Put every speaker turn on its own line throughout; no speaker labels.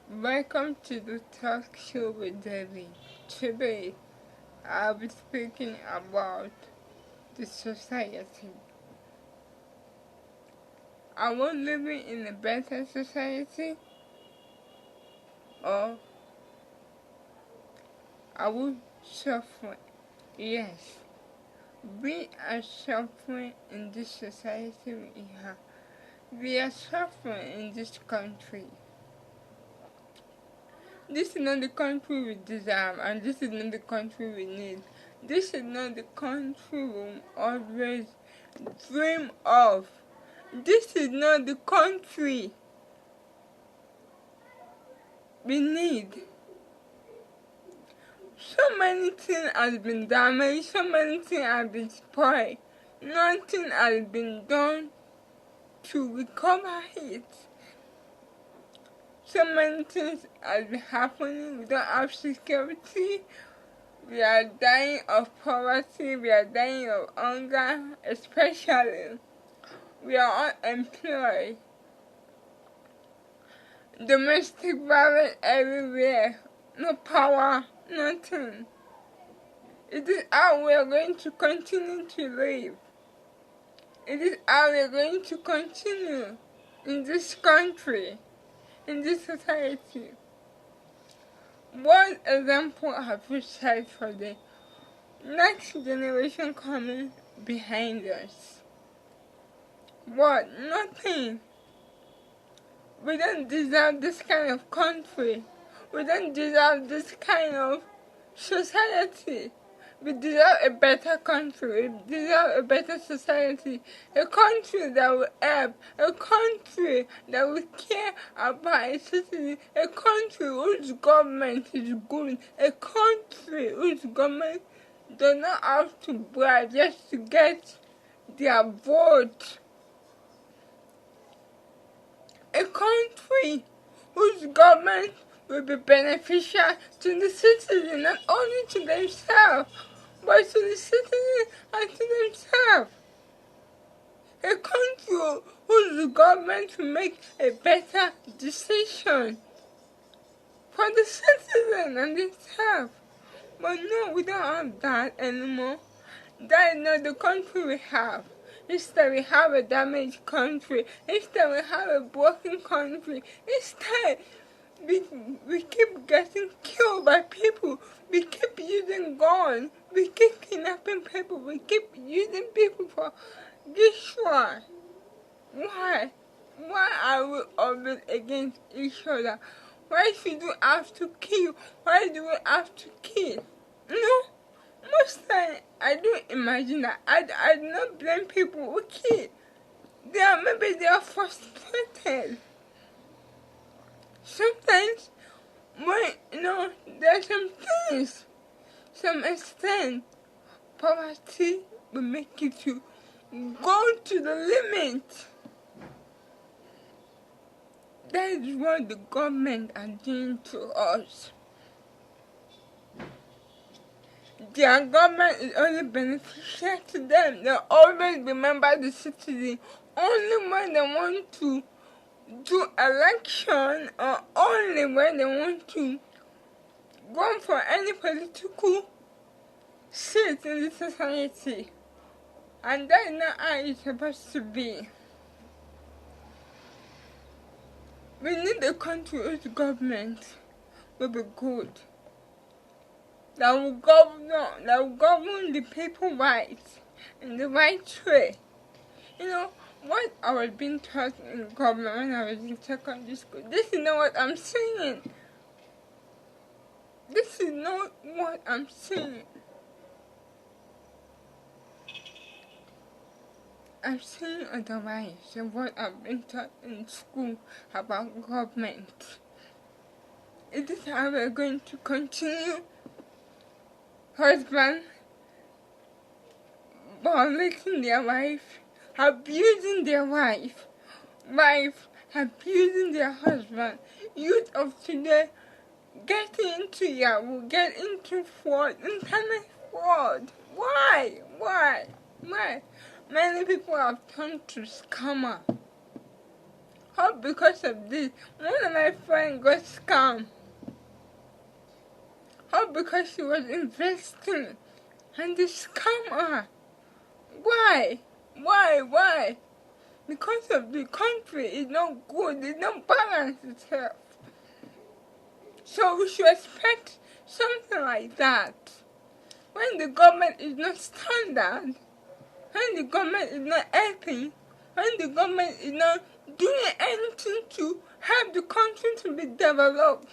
Welcome to the Talk Show with Debby. Today, I'll be speaking about the society. Are we living in a better society, or are we suffering? Yes, we are suffering in this society we have. We are suffering in this country. This is not the country we deserve, and this is not the country we need. This is not the country we always dream of. This is not the country we need. So many things have been damaged, so many things have been spoiled. Nothing has been done to recover it. So many things have been happening. We don't have security. We are dying of poverty. We are dying of hunger, especially. We are unemployed. Domestic violence everywhere. No power, nothing. It is how we are going to continue to live. It is how we are going to continue in this country, in this society. What example have we set for the next generation coming behind us? What? Nothing. We don't deserve this kind of country. We don't deserve this kind of society. We deserve a better country. We deserve a better society. A country that will help. A country that will care about its citizens. A country whose government is good. A country whose government does not have to bribe just to get their vote. A country whose government will be beneficial to the citizens, not only to themselves, but to the citizens and to themselves. A country whose government will make a better decision for the citizen and themselves. But no, we don't have that anymore. That is not the country we have. Instead, we have a damaged country. Instead, we have a broken country. Instead, we keep getting killed by people. We keep using guns. We keep kidnapping people. We keep using people for this one. Why? Why are we always against each other? Why should we have to kill? Why do we have to kill? No. Most times, I don't imagine that. I do not blame people who kill. Maybe they are frustrated. Sometimes, when, there are some things, some extent, poverty will make you to go to the limit. That is what the government are doing to us. Their government is only beneficial to them. They always remember the citizen only when they want to do election, or only when they want to go for any political seat in the society. And that is not how it's supposed to be. We need a country whose government will be good. That will govern the people right, in the right way. What I was being taught in government when I was in secondary school, this is not what I'm saying. This is not what I'm saying. I'm saying otherwise than what I've been taught in school about government. Is this how we're going to continue? Husband violating their wife, abusing their wife abusing their husband. Youth of today getting into Yahoo, get into fraud, internet fraud. Why? Many people have turned to scammer. All because of this, one of my friends got scammed. All because she was investing and they scam her. Why? Why? Because of the country is not good, it's not balanced itself. So we should expect something like that. When the government is not standard, when the government is not helping, when the government is not doing anything to help the country to be developed,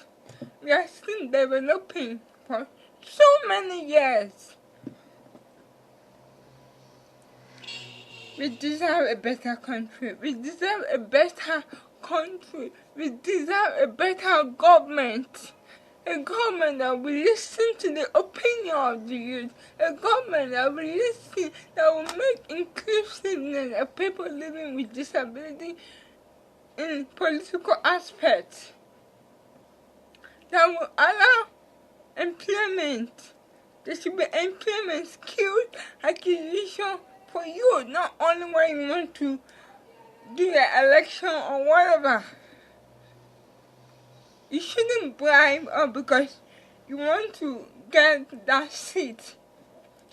we are still developing for so many years. We deserve a better country. We deserve a better country. We deserve a better government. A government that will listen to the opinion of the youth. A government that will listen, that will make inclusiveness of people living with disability in political aspects. That will allow employment. There should be employment, skills, acquisition for you, not only when you want to do your election or whatever. You shouldn't bribe or because you want to get that seat.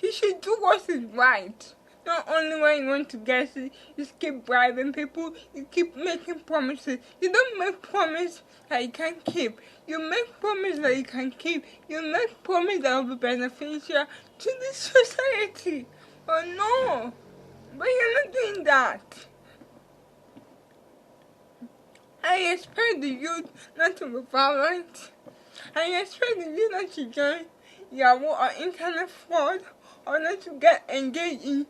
You should do what is right. Not only when you want to get it, you keep bribing people, you keep making promises. You don't make promises that you can't keep. You make promises that you can keep. You make promises that will be beneficial to the society. But no, but you're not doing that. I expect the youth not to be violent. I expect the youth not to join Yahoo or internet fraud or not to get engaged in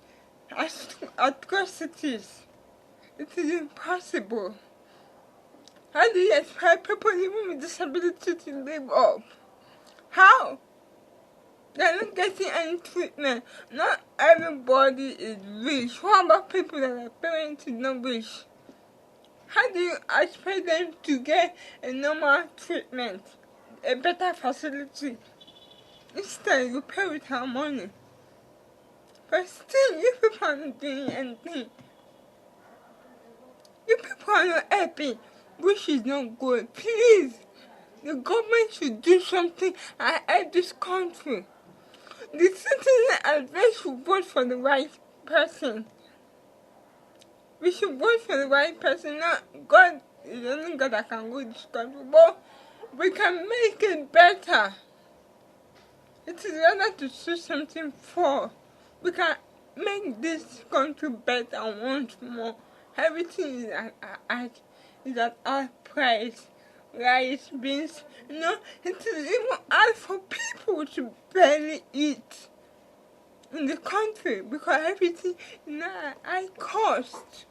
atrocities. It is impossible. How do you expect people living with disability to live up? How? They're not getting any treatment. Not everybody is rich. What about people that are parents is not rich? How do you expect them to get a normal treatment, a better facility? Instead, you pay with our money. But still, you people are not doing anything. You people are not helping, which is not good. Please, the government should do something and help this country. The citizen advice should vote for the right person. We should vote for the right person. Not God is the only God that can rule this country, but we can make it better. It is rather to do something for. We can make this country better once more. Everything is at our price. Rice, beans, it is even hard for people to barely eat in the country because everything is now at high cost.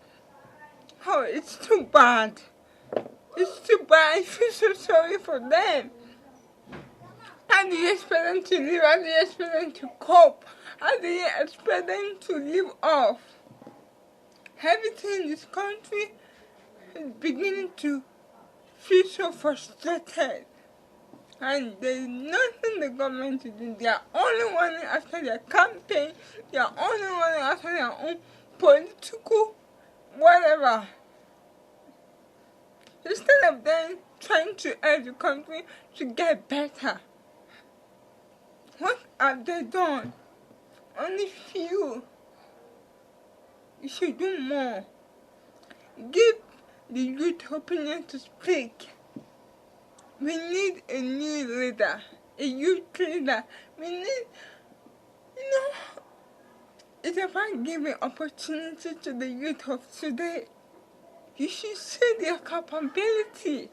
Oh, it's too bad. It's too bad. I feel so sorry for them. How do you expect them to live? How do you expect them to cope? How do you expect them to live off? Everything in this country is beginning to feel so frustrated. And there's nothing the government is doing. They are only running after their campaign. They are only running after their own political whatever. Instead of them trying to help the country to get better. What have they done? Only few. You should do more. Give the youth opinion to speak. We need a new leader, a youth leader. We need, it's about giving opportunity to the youth of today. You should see their capability.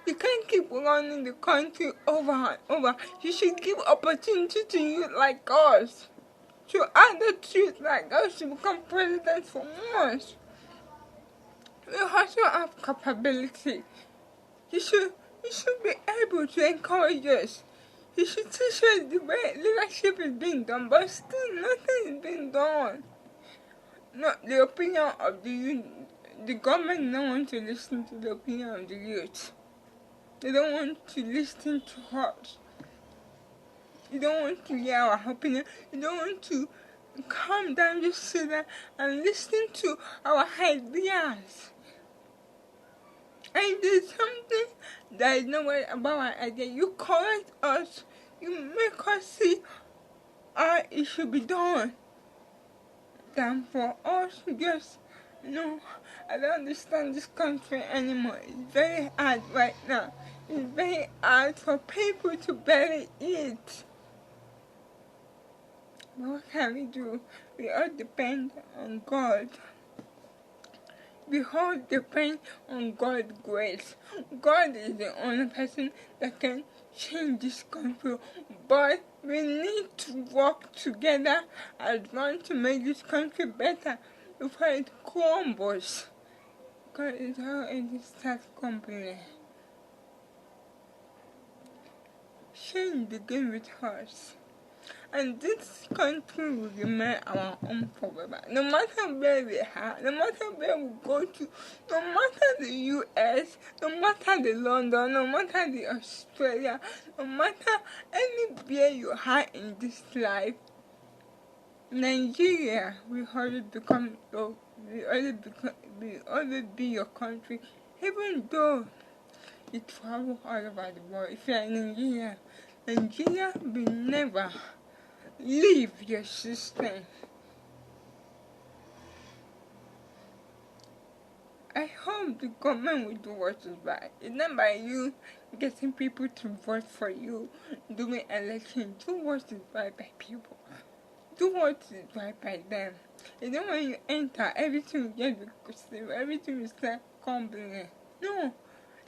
You can't keep running the country over and over. You should give opportunity to youth like us, to other youth like us to become president for once. We also have capability. You should be able to encourage us. You should teach us the way leadership is being done, but still nothing is being done. Not the opinion of the youth. The government don't want to listen to the opinion of the youth. They don't want to listen to us. You don't want to hear our opinion. You don't want to calm down, just sit there and listen to our ideas. And there's something that is not right about our idea. You correct us, you make us see how it should be done. Than for us to just, I don't understand this country anymore. It's very hard right now. It's very hard for people to barely eat. But what can we do? We all depend on God. We all depend on God's grace. God is the only person that can change this country. But we need to work together as one to make this country better before it crumbles. Because it already starts crumbling. Change begins with us. And this country will remain our home forever. No matter where we are, no matter where we go to, no matter the US, no matter the London, no matter the Australia, no matter anywhere you are in this life, Nigeria will always be your country, even though you travel all over the world. If you are in Nigeria will never leave your system. I hope the government will do what is right. It's not by you getting people to vote for you during election. Do what is right by people. Do what is right by them. And then when you enter, everything will get because everything will start crumbling. No.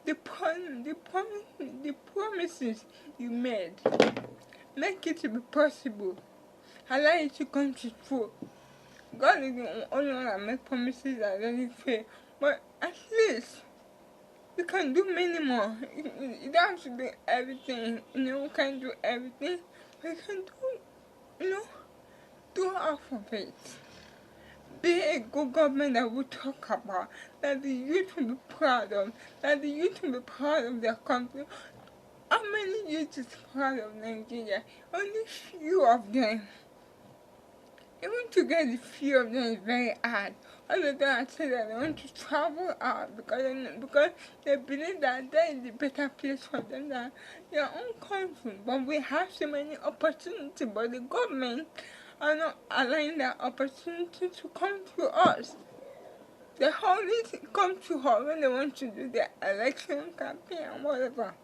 The promises you made, make it to be possible. Allow it to come to true. God is the only one that makes promises that really fail. But at least we can do many more. You don't have to do everything. We can do everything. We can do half of it. Be a good government that will talk about, that the youth will be proud of, that the youth will be proud of their country. How many youth is proud of Nigeria? Only few of them. Even to get the few of them is very hard. All of them say that they want to travel out because they believe that there is a better place for them than their own country. But we have so many opportunities, but the government are not allowing that opportunity to come to us. They only come to us when they want to do their election campaign and whatever.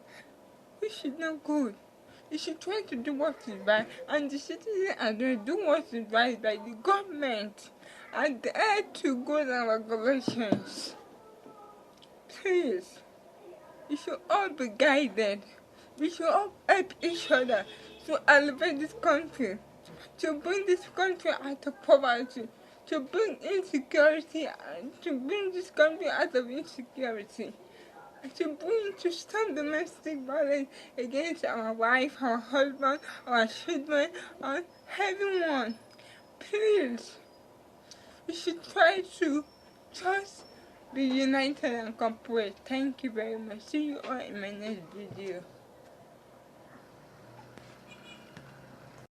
Which is not good. You should try to do what is right, and the citizens are going to do what is right by the government. Adhere to good and regulations. Please, you should all be guided. We should all help each other to elevate this country, to bring this country out of poverty, to bring insecurity, to bring this country out of insecurity, to stop domestic violence against our wife, our husband, our children, and everyone. Please, we should try to just be united and cooperate. Thank you very much. See you all in my next video.